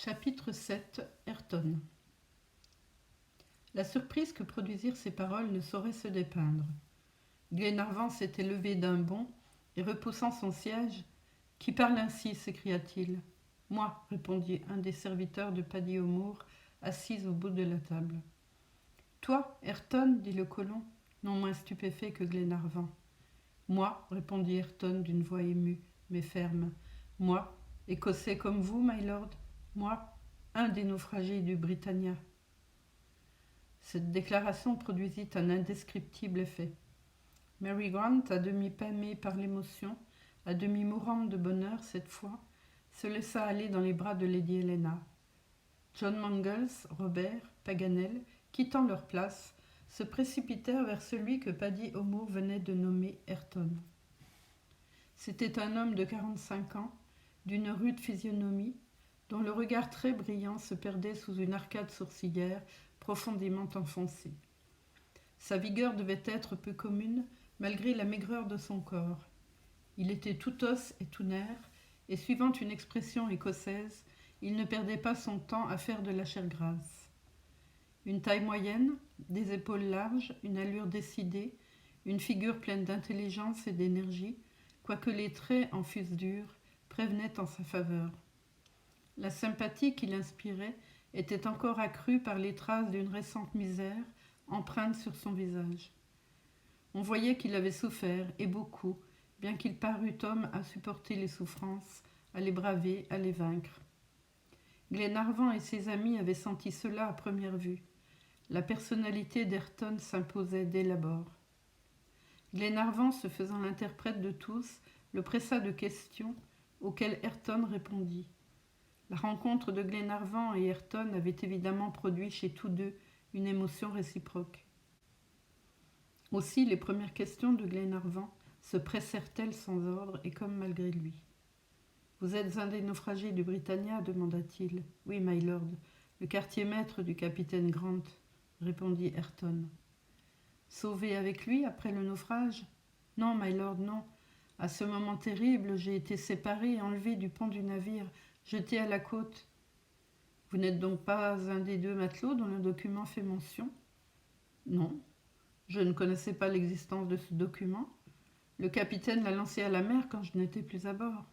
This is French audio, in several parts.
Chapitre 7 Ayrton. La surprise que produisirent ces paroles ne saurait se dépeindre. Glenarvan s'était levé d'un bond et repoussant son siège. « Qui parle ainsi » s'écria-t-il. « Moi » répondit un des serviteurs de Paddy O'Moore, assis au bout de la table. « Toi, Ayrton » dit le colon, non moins stupéfait que Glenarvan. « Moi » répondit Ayrton d'une voix émue, mais ferme. « Moi, écossais comme vous, mylord. Moi, un des naufragés du Britannia. » Cette déclaration produisit un indescriptible effet. Mary Grant, à demi pâmée par l'émotion, à demi mourante de bonheur cette fois, se laissa aller dans les bras de Lady Helena. John Mangles, Robert, Paganel, quittant leur place, se précipitèrent vers celui que Paddy O'Moore venait de nommer Ayrton. C'était un homme de 45 ans, d'une rude physionomie, dont le regard très brillant se perdait sous une arcade sourcilière profondément enfoncée. Sa vigueur devait être peu commune, malgré la maigreur de son corps. Il était tout os et tout nerf, et suivant une expression écossaise, il ne perdait pas son temps à faire de la chair grasse. Une taille moyenne, des épaules larges, une allure décidée, une figure pleine d'intelligence et d'énergie, quoique les traits en fussent durs, prévenaient en sa faveur. La sympathie qu'il inspirait était encore accrue par les traces d'une récente misère empreinte sur son visage. On voyait qu'il avait souffert, et beaucoup, bien qu'il parût homme à supporter les souffrances, à les braver, à les vaincre. Glenarvan et ses amis avaient senti cela à première vue. La personnalité d'Ayrton s'imposait dès l'abord. Glenarvan, se faisant l'interprète de tous, le pressa de questions auxquelles Ayrton répondit. La rencontre de Glenarvan et Ayrton avait évidemment produit chez tous deux une émotion réciproque. Aussi, les premières questions de Glenarvan se pressèrent-elles sans ordre et comme malgré lui. « Vous êtes un des naufragés du Britannia » demanda-t-il. « Oui, mylord, le quartier-maître du capitaine Grant » répondit Ayrton. « Sauvé avec lui après le naufrage ?»« Non, mylord, non. À ce moment terrible, j'ai été séparé et enlevé du pont du navire, jeté à la côte. » « Vous n'êtes donc pas un des deux matelots dont le document fait mention ?»« Non. Je ne connaissais pas l'existence de ce document. Le capitaine l'a lancé à la mer quand je n'étais plus à bord. »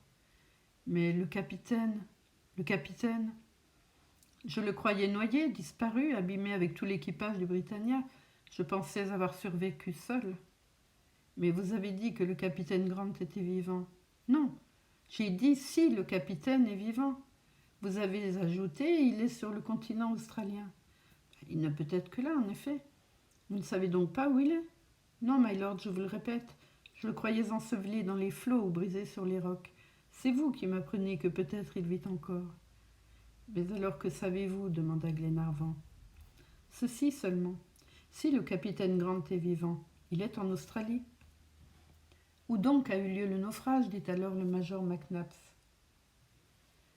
« Mais le capitaine... Je le croyais noyé, disparu, abîmé avec tout l'équipage du Britannia. Je pensais avoir survécu seul. »« Mais vous avez dit que le capitaine Grant était vivant. »« Non, j'ai dit si le capitaine est vivant. Vous avez ajouté, il est sur le continent australien. » »« Il ne peut être que là, en effet. Vous ne savez donc pas où il est ? » ?»« Non, mylord, je vous le répète. Je le croyais enseveli dans les flots ou brisé sur les rocs. C'est vous qui m'apprenez que peut-être il vit encore. »« Mais alors que savez-vous » demanda Glenarvan. « Ceci seulement. Si le capitaine Grant est vivant, il est en Australie. »« Où donc a eu lieu le naufrage » dit alors le major McNabbs.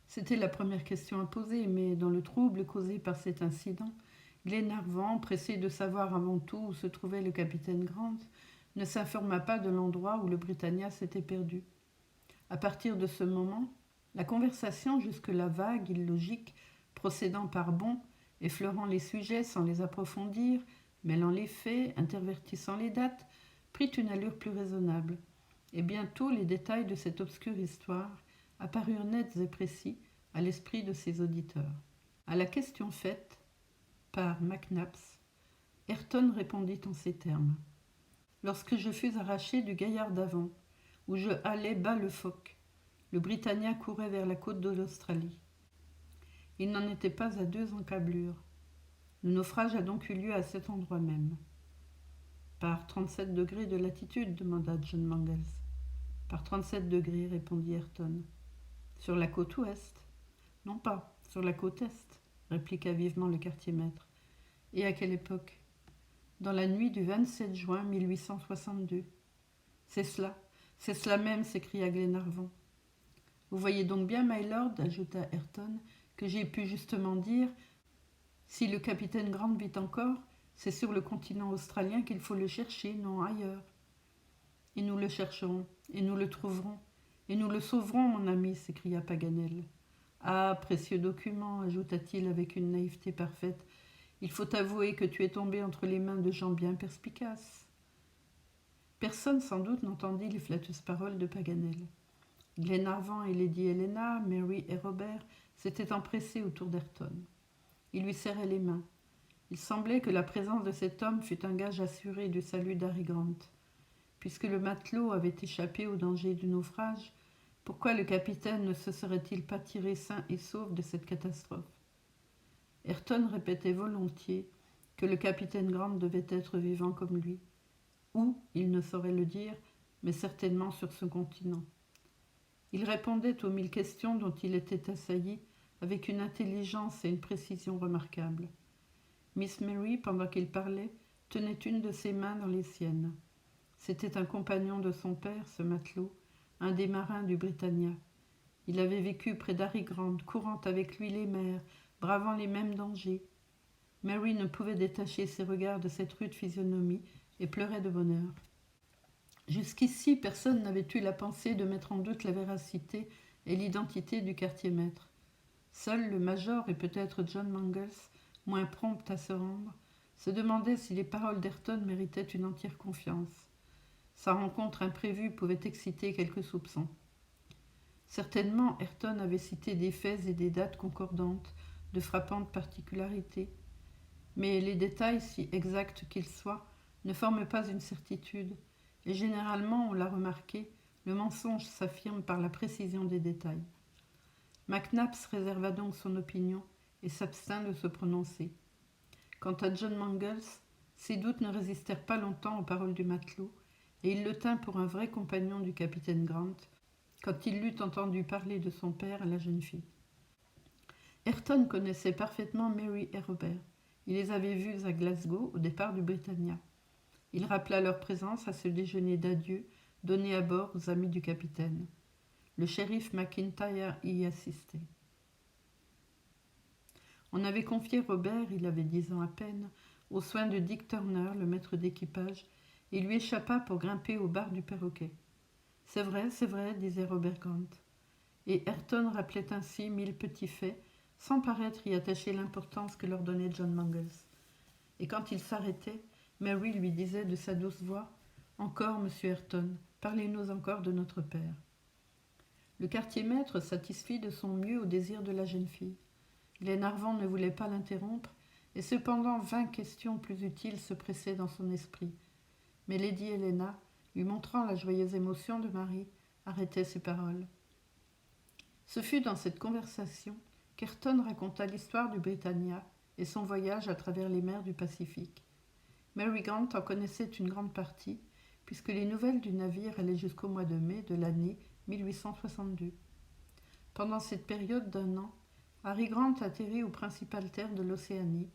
C'était la première question à poser, mais dans le trouble causé par cet incident, Glenarvan, pressé de savoir avant tout où se trouvait le capitaine Grant, ne s'informa pas de l'endroit où le Britannia s'était perdu. À partir de ce moment, la conversation, jusque-là vague, illogique, procédant par bonds, effleurant les sujets sans les approfondir, mêlant les faits, intervertissant les dates, prit une allure plus raisonnable, et bientôt les détails de cette obscure histoire apparurent nets et précis à l'esprit de ses auditeurs. À la question faite par McNabbs, Ayrton répondit en ces termes. « Lorsque je fus arraché du gaillard d'avant, où je halais bas le phoque, le Britannia courait vers la côte de l'Australie. Il n'en était pas à 2 encablures. Le naufrage a donc eu lieu à cet endroit même. »« Par 37 degrés de latitude » demanda John Mangles. « Par 37 degrés, répondit Ayrton. »« Sur la côte ouest ?»« Non pas, sur la côte est, » répliqua vivement le quartier-maître. « Et à quelle époque ?»« Dans la nuit du 27 juin 1862. »« C'est cela même » s'écria Glenarvan. « Vous voyez donc bien, mylord, ajouta Ayrton, que j'ai pu justement dire « Si le capitaine Grant vit encore, c'est sur le continent australien qu'il faut le chercher, non ailleurs. » « Et nous le chercherons, et nous le trouverons, et nous le sauverons, mon ami » s'écria Paganel. « Ah, précieux document, ajouta-t-il avec une naïveté parfaite, il faut avouer que tu es tombé entre les mains de gens bien perspicaces. » Personne sans doute n'entendit les flatteuses paroles de Paganel. Glenarvan et Lady Helena, Mary et Robert s'étaient empressés autour d'Ayrton. Ils lui serraient les mains. Il semblait que la présence de cet homme fût un gage assuré du salut d'Harry Grant. Puisque le matelot avait échappé au danger du naufrage, pourquoi le capitaine ne se serait-il pas tiré sain et sauf de cette catastrophe? Ayrton répétait volontiers que le capitaine Grant devait être vivant comme lui. Où, il ne saurait le dire, mais certainement sur ce continent. Il répondait aux 1000 questions dont il était assailli avec une intelligence et une précision remarquables. Miss Mary, pendant qu'il parlait, tenait une de ses mains dans les siennes. C'était un compagnon de son père, ce matelot, un des marins du Britannia. Il avait vécu près d'Harry Grant, courant avec lui les mers, bravant les mêmes dangers. Mary ne pouvait détacher ses regards de cette rude physionomie et pleurait de bonheur. Jusqu'ici, personne n'avait eu la pensée de mettre en doute la véracité et l'identité du quartier-maître. Seul le major et peut-être John Mangles, moins prompt à se rendre, se demandaient si les paroles d'Ayrton méritaient une entière confiance. Sa rencontre imprévue pouvait exciter quelques soupçons. Certainement, Ayrton avait cité des faits et des dates concordantes, de frappantes particularités. Mais les détails, si exacts qu'ils soient, ne forment pas une certitude, et généralement, on l'a remarqué, le mensonge s'affirme par la précision des détails. Mac Nabbs réserva donc son opinion et s'abstint de se prononcer. Quant à John Mangles, ses doutes ne résistèrent pas longtemps aux paroles du matelot, et il le tint pour un vrai compagnon du capitaine Grant, quand il l'eut entendu parler de son père à la jeune fille. Ayrton connaissait parfaitement Mary et Robert. Il les avait vus à Glasgow au départ du Britannia. Il rappela leur présence à ce déjeuner d'adieu donné à bord aux amis du capitaine. Le shérif McIntyre y assistait. On avait confié Robert, il avait 10 ans à peine, aux soins de Dick Turner, le maître d'équipage, et il lui échappa pour grimper au bar du perroquet. C'est vrai, disait Robert Grant. Et Ayrton rappelait ainsi 1000 petits faits, sans paraître y attacher l'importance que leur donnait John Mangles. Et quand il s'arrêtait, Mary lui disait de sa douce voix « Encore, monsieur Ayrton, parlez-nous encore de notre père. » Le quartier-maître satisfit de son mieux au désir de la jeune fille. Glenarvan ne voulait pas l'interrompre, et cependant 20 questions plus utiles se pressaient dans son esprit. Mais Lady Helena, lui montrant la joyeuse émotion de Marie, arrêtait ses paroles. Ce fut dans cette conversation qu'Ayrton raconta l'histoire du Britannia et son voyage à travers les mers du Pacifique. Mary Grant en connaissait une grande partie, puisque les nouvelles du navire allaient jusqu'au mois de mai de l'année 1862. Pendant cette période d'1 an, Harry Grant atterrit aux principales terres de l'Océanie.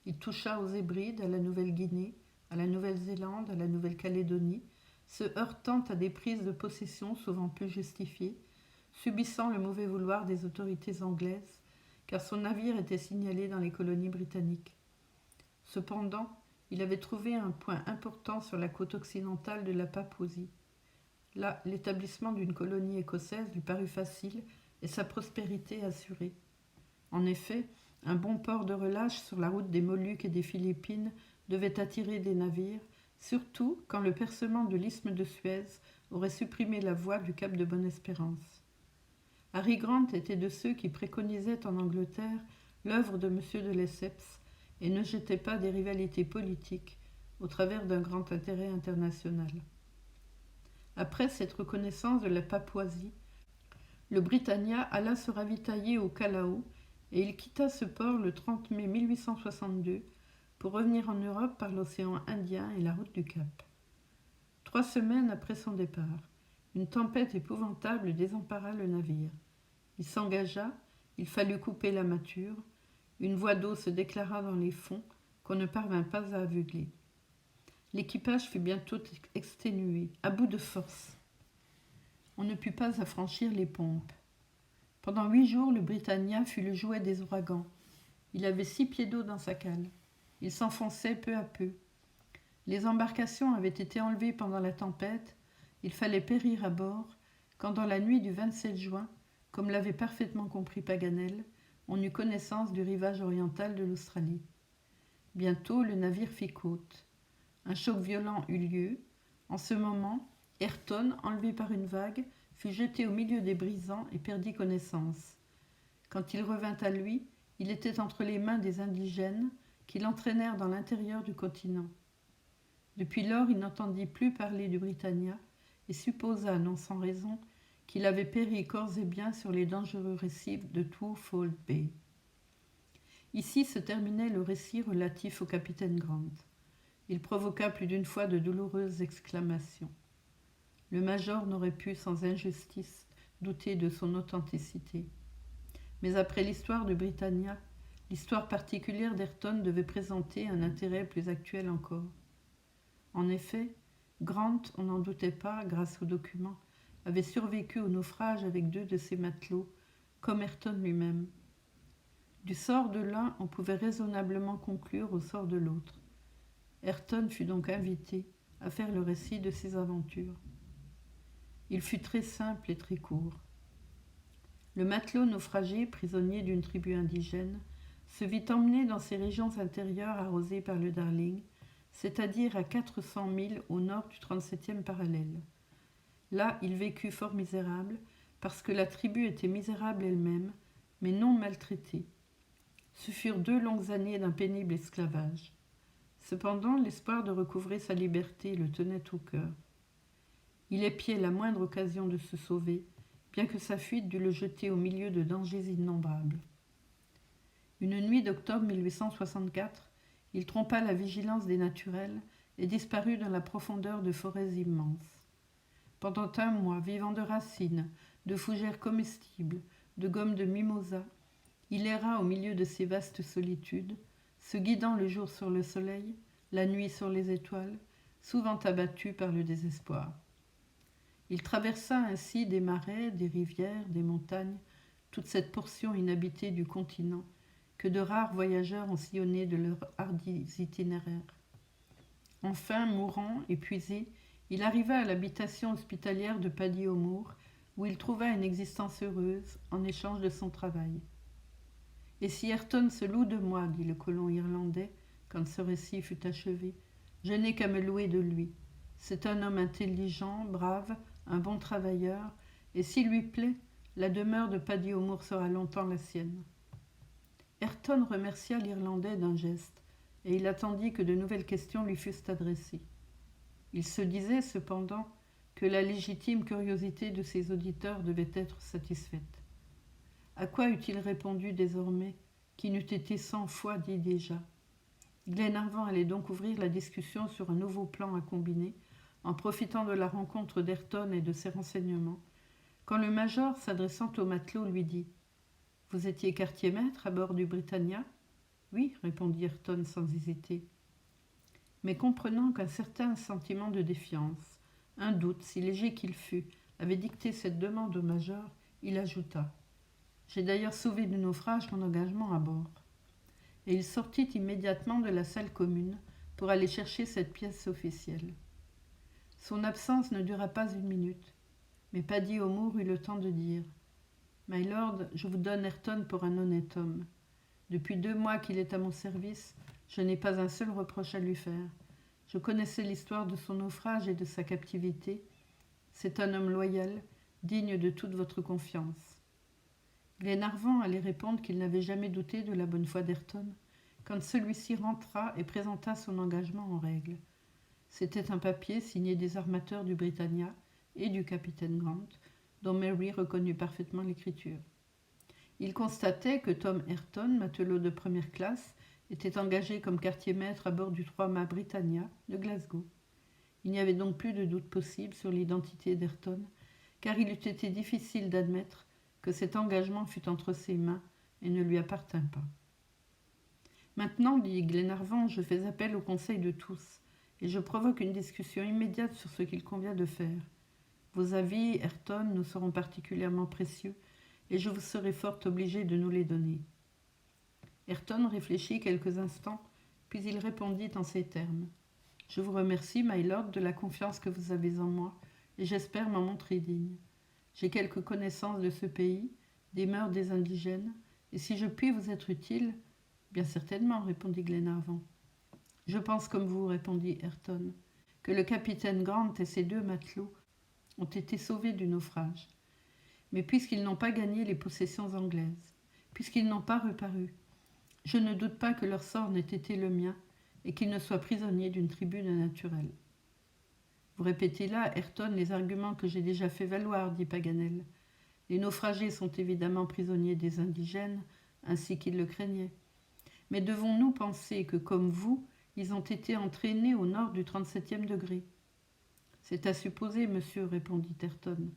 Il toucha aux Hébrides, à la Nouvelle-Guinée, à la Nouvelle-Zélande, à la Nouvelle-Calédonie, se heurtant à des prises de possession souvent peu justifiées, subissant le mauvais vouloir des autorités anglaises, car son navire était signalé dans les colonies britanniques. Cependant, il avait trouvé un point important sur la côte occidentale de la Papouasie. Là, l'établissement d'une colonie écossaise lui parut facile et sa prospérité assurée. En effet, un bon port de relâche sur la route des Moluques et des Philippines devait attirer des navires, surtout quand le percement de l'isthme de Suez aurait supprimé la voie du cap de Bonne-Espérance. Harry Grant était de ceux qui préconisaient en Angleterre l'œuvre de M. de Lesseps et ne jetait pas des rivalités politiques au travers d'un grand intérêt international. Après cette reconnaissance de la Papouasie, le Britannia alla se ravitailler au Callao et il quitta ce port le 30 mai 1862 pour revenir en Europe par l'océan Indien et la route du Cap. 3 semaines après son départ, une tempête épouvantable désempara le navire. Il s'engagea, il fallut couper la mâture, une voie d'eau se déclara dans les fonds qu'on ne parvint pas à aveugler. L'équipage fut bientôt exténué, à bout de force. On ne put pas affranchir les pompes. Pendant 8 jours, le Britannia fut le jouet des ouragans. Il avait 6 pieds d'eau dans sa cale. Il s'enfonçait peu à peu. Les embarcations avaient été enlevées pendant la tempête. Il fallait périr à bord, quand dans la nuit du 27 juin, Comme l'avait parfaitement compris Paganel, on eut connaissance du rivage oriental de l'Australie. Bientôt, le navire fit côte. Un choc violent eut lieu. En ce moment, Ayrton, enlevé par une vague, fut jeté au milieu des brisants et perdit connaissance. Quand il revint à lui, il était entre les mains des indigènes qui l'entraînèrent dans l'intérieur du continent. Depuis lors, il n'entendit plus parler du Britannia et supposa, non sans raison, qu'il avait péri corps et biens sur les dangereux récifs de Twofold Bay. Ici se terminait le récit relatif au capitaine Grant. Il provoqua plus d'une fois de douloureuses exclamations. Le major n'aurait pu, sans injustice, douter de son authenticité. Mais après l'histoire du Britannia, l'histoire particulière d'Ayrton devait présenter un intérêt plus actuel encore. En effet, Grant, on n'en doutait pas, grâce aux documents, avait survécu au naufrage avec 2 de ses matelots, comme Ayrton lui-même. Du sort de l'un, on pouvait raisonnablement conclure au sort de l'autre. Ayrton fut donc invité à faire le récit de ses aventures. Il fut très simple et très court. Le matelot naufragé, prisonnier d'une tribu indigène, se vit emmener dans ces régions intérieures arrosées par le Darling, c'est-à-dire à 400 milles au nord du 37e parallèle. Là, il vécut fort misérable, parce que la tribu était misérable elle-même, mais non maltraitée. Ce furent 2 longues années d'un pénible esclavage. Cependant, l'espoir de recouvrer sa liberté le tenait au cœur. Il épiait la moindre occasion de se sauver, bien que sa fuite dût le jeter au milieu de dangers innombrables. Une nuit d'octobre 1864, il trompa la vigilance des naturels et disparut dans la profondeur de forêts immenses. Pendant un mois, vivant de racines, de fougères comestibles, de gommes de mimosa, il erra au milieu de ces vastes solitudes, se guidant le jour sur le soleil, la nuit sur les étoiles, souvent abattu par le désespoir. Il traversa ainsi des marais, des rivières, des montagnes, toute cette portion inhabitée du continent que de rares voyageurs ont sillonné de leurs hardis itinéraires. Enfin, mourant, épuisé, il arriva à l'habitation hospitalière de Paddy O'Moore, où il trouva une existence heureuse en échange de son travail. « Et si Ayrton se loue de moi, dit le colon irlandais, quand ce récit fut achevé, je n'ai qu'à me louer de lui. C'est un homme intelligent, brave, un bon travailleur, et s'il lui plaît, la demeure de Paddy O'Moore sera longtemps la sienne. » Ayrton remercia l'Irlandais d'un geste, et il attendit que de nouvelles questions lui fussent adressées. Il se disait cependant que la légitime curiosité de ses auditeurs devait être satisfaite. À quoi eût-il répondu désormais, qui n'eût été 100 fois dit déjà? Glenarvan allait donc ouvrir la discussion sur un nouveau plan à combiner, en profitant de la rencontre d'Ayrton et de ses renseignements, quand le major, s'adressant au matelot, lui dit « Vous étiez quartier-maître à bord du Britannia ?»« Oui, répondit Ayrton sans hésiter. Mais comprenant qu'un certain sentiment de défiance, un doute, si léger qu'il fût, avait dicté cette demande au major, il ajouta « J'ai d'ailleurs sauvé du naufrage mon engagement à bord. » Et il sortit immédiatement de la salle commune pour aller chercher cette pièce officielle. Son absence ne dura pas 1 minute, mais Paddy O'Moore eut le temps de dire « My lord, je vous donne Ayrton pour un honnête homme. Depuis 2 mois qu'il est à mon service, je n'ai pas un seul reproche à lui faire. Je connaissais l'histoire de son naufrage et de sa captivité. C'est un homme loyal, digne de toute votre confiance. » Glenarvan allait répondre qu'il n'avait jamais douté de la bonne foi d'Ayrton, quand celui-ci rentra et présenta son engagement en règle. C'était un papier signé des armateurs du Britannia et du capitaine Grant, dont Mary reconnut parfaitement l'écriture. Il constatait que Tom Ayrton, matelot de première classe, était engagé comme quartier-maître à bord du 3-mâts Britannia de Glasgow. Il n'y avait donc plus de doute possible sur l'identité d'Ayrton, car il eût été difficile d'admettre que cet engagement fût entre ses mains et ne lui appartint pas. « Maintenant, dit Glenarvan, je fais appel au conseil de tous, et je provoque une discussion immédiate sur ce qu'il convient de faire. Vos avis, Ayrton, nous seront particulièrement précieux, et je vous serai fort obligé de nous les donner. » Ayrton réfléchit quelques instants, puis il répondit en ces termes. « Je vous remercie, my lord, de la confiance que vous avez en moi, et j'espère m'en montrer digne. J'ai quelques connaissances de ce pays, des mœurs des indigènes, et si je puis vous être utile, bien certainement, répondit Glenarvan. Je pense comme vous, répondit Ayrton, que le capitaine Grant et ses 2 matelots ont été sauvés du naufrage. Mais puisqu'ils n'ont pas gagné les possessions anglaises, puisqu'ils n'ont pas reparu, je ne doute pas que leur sort n'ait été le mien et qu'ils ne soient prisonniers d'une tribu de naturels. Vous répétez là, Ayrton, les arguments que j'ai déjà fait valoir, dit Paganel. Les naufragés sont évidemment prisonniers des indigènes, ainsi qu'ils le craignaient. Mais devons-nous penser que, comme vous, ils ont été entraînés au nord du 37e degré? C'est à supposer, monsieur, répondit Ayrton.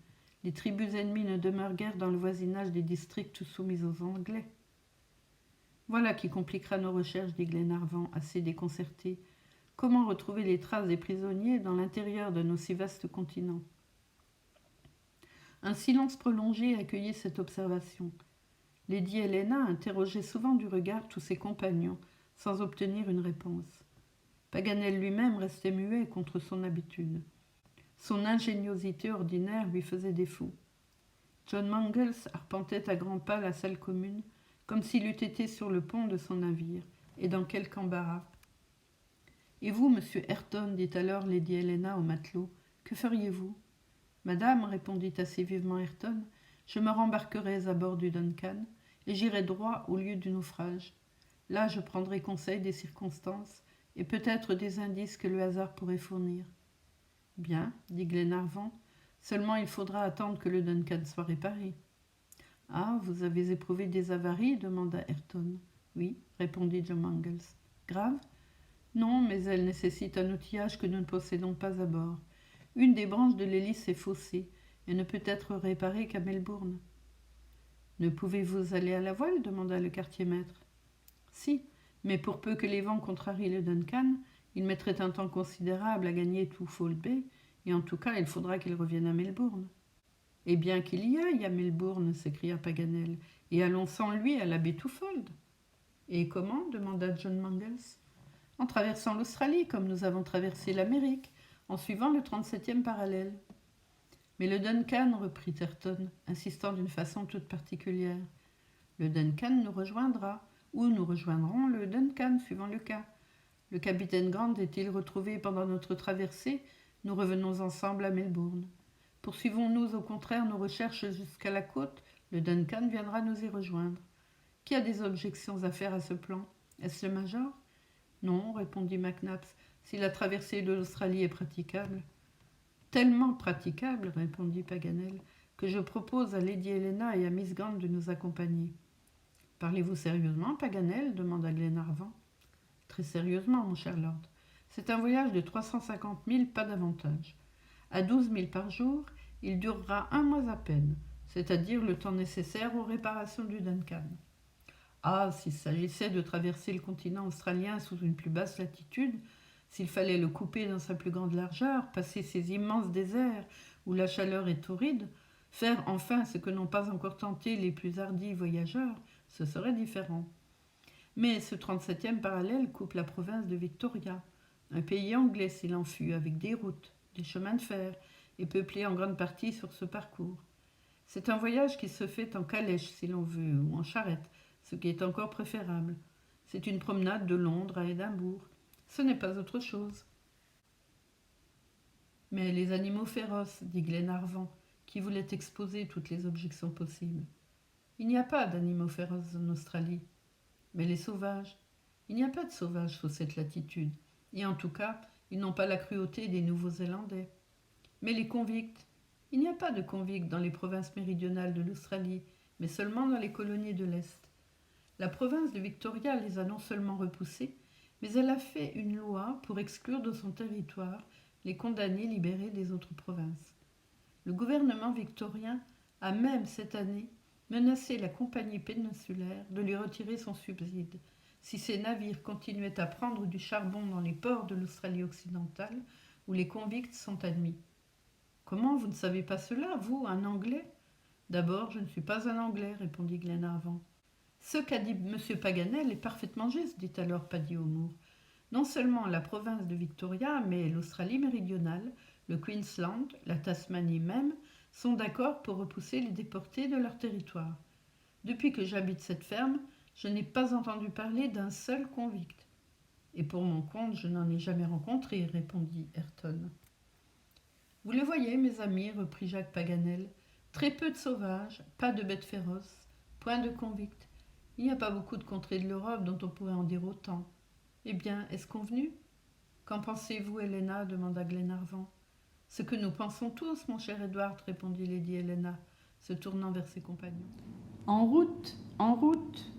Les tribus ennemies ne demeurent guère dans le voisinage des districts soumis aux Anglais. Voilà qui compliquera nos recherches, dit Glenarvan, assez déconcerté. Comment retrouver les traces des prisonniers dans l'intérieur d'un aussi vaste continent? Un silence prolongé accueillit cette observation. Lady Helena interrogeait souvent du regard tous ses compagnons, sans obtenir une réponse. Paganel lui-même restait muet contre son habitude. Son ingéniosité ordinaire lui faisait défaut. John Mangles arpentait à grands pas la salle commune, comme s'il eût été sur le pont de son navire, et dans quelque embarras. « Et vous, monsieur Ayrton, dit alors Lady Helena au matelot, que feriez-vous » ? « Madame, répondit assez vivement Ayrton, je me rembarquerai à bord du Duncan, et j'irai droit au lieu du naufrage. Là, je prendrai conseil des circonstances, et peut-être des indices que le hasard pourrait fournir. » « Bien, dit Glenarvan, seulement il faudra attendre que le Duncan soit réparé. »« Ah, vous avez éprouvé des avaries » demanda Ayrton. « Oui, répondit John Mangles. « Grave ?»« Non, mais elles nécessitent un outillage que nous ne possédons pas à bord. Une des branches de l'hélice est faussée et ne peut être réparée qu'à Melbourne. »« Ne pouvez-vous aller à la voile » demanda le quartier-maître. « Si, mais pour peu que les vents contrarient le Duncan, il mettrait un temps considérable à gagner Twofold Bay, et en tout cas, il faudra qu'il revienne à Melbourne. »« Eh bien qu'il y aille à Melbourne » s'écria Paganel, « et allons sans lui à la baie Twofold. »« Et comment » demanda John Mangles. « En traversant l'Australie, comme nous avons traversé l'Amérique, en suivant le 37e parallèle. »« Mais le Duncan, reprit Ayrton, insistant d'une façon toute particulière. Le Duncan nous rejoindra, ou nous rejoindrons le Duncan, suivant le cas. Le capitaine Grant est-il retrouvé pendant notre traversée? Nous revenons ensemble à Melbourne. Poursuivons-nous au contraire nos recherches jusqu'à la côte? Le Duncan viendra nous y rejoindre. Qui a des objections à faire à ce plan? Est-ce le major? Non, répondit Mac Nabbs, si la traversée de l'Australie est praticable. Tellement praticable, répondit Paganel, que je propose à Lady Helena et à Miss Grant de nous accompagner. Parlez-vous sérieusement, Paganel demanda Glenarvan. Très sérieusement, mon cher lord. C'est un voyage de 350 milles, pas davantage. À 12 milles par jour, il durera 1 mois à peine, c'est-à-dire le temps nécessaire aux réparations du Duncan. Ah, s'il s'agissait de traverser le continent australien sous une plus basse latitude, s'il fallait le couper dans sa plus grande largeur, passer ces immenses déserts où la chaleur est torride, faire enfin ce que n'ont pas encore tenté les plus hardis voyageurs, ce serait différent. Mais ce 37e parallèle coupe la province de Victoria, un pays anglais s'il en fut, avec des routes, des chemins de fer, et peuplé en grande partie sur ce parcours. C'est un voyage qui se fait en calèche si l'on veut, ou en charrette, ce qui est encore préférable. C'est une promenade de Londres à Édimbourg. Ce n'est pas autre chose. Mais les animaux féroces, dit Glenarvan, qui voulait exposer toutes les objections possibles. Il n'y a pas d'animaux féroces en Australie. Mais les sauvages, il n'y a pas de sauvages sous cette latitude, et en tout cas, ils n'ont pas la cruauté des Nouveaux-Zélandais. Mais les convicts, il n'y a pas de convicts dans les provinces méridionales de l'Australie, mais seulement dans les colonies de l'Est. La province de Victoria les a non seulement repoussés, mais elle a fait une loi pour exclure de son territoire les condamnés libérés des autres provinces. Le gouvernement victorien a même cette année menacé la compagnie péninsulaire de lui retirer son subside si ses navires continuaient à prendre du charbon dans les ports de l'Australie occidentale où les convicts sont admis. Comment vous ne savez pas cela, vous, un Anglais? D'abord, je ne suis pas un Anglais, répondit Glenarvan. Ce qu'a dit M. Paganel est parfaitement juste, dit alors Paddy O'Moore. Non seulement la province de Victoria, mais l'Australie méridionale, le Queensland, la Tasmanie même, sont d'accord pour repousser les déportés de leur territoire. Depuis que j'habite cette ferme, je n'ai pas entendu parler d'un seul convict. Et pour mon compte, je n'en ai jamais rencontré, répondit Ayrton. Vous le voyez, mes amis, reprit Jacques Paganel, très peu de sauvages, pas de bêtes féroces, point de convicts. Il n'y a pas beaucoup de contrées de l'Europe dont on pourrait en dire autant. Eh bien, est-ce convenu? Qu'en pensez-vous, Helena demanda Glenarvan. Ce que nous pensons tous, mon cher Edward, répondit lady Helena, se tournant vers ses compagnons. En route, en route.